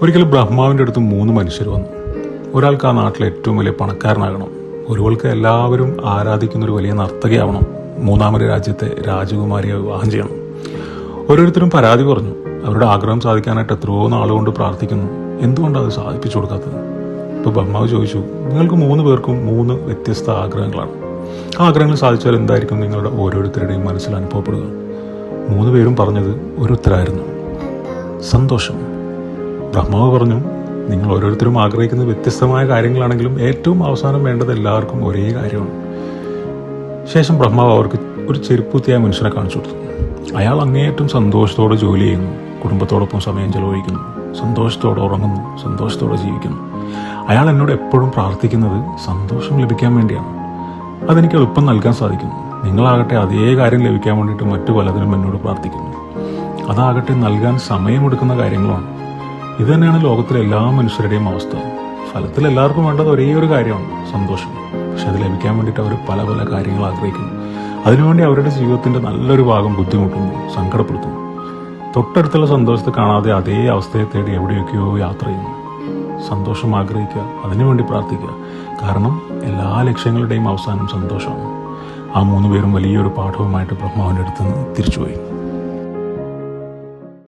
ഒരിക്കലും ബ്രഹ്മാവിൻ്റെ അടുത്ത് 3 മനുഷ്യർ വന്നു. ഒരാൾക്ക് ആ നാട്ടിലെ ഏറ്റവും വലിയ പണക്കാരനാകണം, ഒരുവൾക്ക് എല്ലാവരും ആരാധിക്കുന്ന ഒരു വലിയ നർത്തകിയാവണം, മൂന്നാമൊരു രാജ്യത്തെ രാജകുമാരിയെ വിവാഹം ചെയ്യണം. ഓരോരുത്തരും പരാതി പറഞ്ഞു. അവരുടെ ആഗ്രഹം സാധിക്കാനായിട്ട് എത്രയോ നാളുകൊണ്ട് പ്രാർത്ഥിക്കുന്നു, എന്തുകൊണ്ടാണ് അത് സാധിപ്പിച്ചു കൊടുക്കാത്തത്? ഇപ്പോൾ ബ്രഹ്മാവ് ചോദിച്ചു, നിങ്ങൾക്ക് 3 പേർക്കും 3 വ്യത്യസ്ത ആഗ്രഹങ്ങളാണ്. ആ ആഗ്രഹങ്ങൾ സാധിച്ചാൽ എന്തായിരിക്കും നിങ്ങളുടെ ഓരോരുത്തരുടെയും മനസ്സിൽ അനുഭവപ്പെടുക? 3 പേരും പറഞ്ഞത് ഒരു ഉത്തരമായിരുന്നു: സന്തോഷം. ബ്രഹ്മാവ് പറഞ്ഞു, നിങ്ങൾ ഓരോരുത്തരും ആഗ്രഹിക്കുന്നത് വ്യത്യസ്തമായ കാര്യങ്ങളാണെങ്കിലും ഏറ്റവും അവസാനം വേണ്ടത് എല്ലാവർക്കും ഒരേ കാര്യമാണ്. ശേഷം ബ്രഹ്മാവ് അവർക്ക് ഒരു ചെരുപ്പുത്തിയായ മനുഷ്യനെ കാണിച്ചു കൊടുത്തു. അയാൾ അങ്ങേയറ്റം സന്തോഷത്തോടെ ജോലി ചെയ്യുന്നു, കുടുംബത്തോടൊപ്പം സമയം ചെലവഴിക്കുന്നു, സന്തോഷത്തോടെ ഉറങ്ങുന്നു, സന്തോഷത്തോടെ ജീവിക്കുന്നു. അയാൾ എന്നോട് എപ്പോഴും പ്രാർത്ഥിക്കുന്നത് സന്തോഷം ലഭിക്കാൻ വേണ്ടിയാണ്. അതെനിക്ക് എളുപ്പം നൽകാൻ സാധിക്കുന്നു. നിങ്ങളാകട്ടെ അതേ കാര്യം ലഭിക്കാൻ വേണ്ടിയിട്ട് മറ്റു പലതിനും എന്നോട് പ്രാർത്ഥിക്കുന്നു. അതാകട്ടെ നൽകാൻ സമയമെടുക്കുന്ന കാര്യങ്ങളാണ്. ഇത് തന്നെയാണ് ലോകത്തിലെ എല്ലാ മനുഷ്യരുടെയും അവസ്ഥ. ഫലത്തിൽ എല്ലാവർക്കും വേണ്ടത് ഒരേ ഒരു കാര്യമാണ്, സന്തോഷം. പക്ഷെ അത് ലഭിക്കാൻ വേണ്ടിയിട്ട് അവർ പല പല കാര്യങ്ങൾ ആഗ്രഹിക്കുന്നു. അതിനുവേണ്ടി അവരുടെ ജീവിതത്തിന്റെ നല്ലൊരു ഭാഗം ബുദ്ധിമുട്ടുന്നു, സങ്കടപ്പെടുത്തുന്നു. തൊട്ടടുത്തുള്ള സന്തോഷത്തെ കാണാതെ അതേ അവസ്ഥയെ തേടി എവിടെയൊക്കെയോ യാത്ര ചെയ്യുന്നു. സന്തോഷം ആഗ്രഹിക്കുക, അതിനുവേണ്ടി പ്രാർത്ഥിക്കുക. കാരണം എല്ലാ ലക്ഷ്യങ്ങളുടെയും അവസാനം സന്തോഷമാണ്. ആ 3 പേരും വലിയൊരു പാഠവുമായിട്ട് ബ്രഹ്മാവിൻ്റെ അടുത്ത് നിന്ന് തിരിച്ചുപോയി.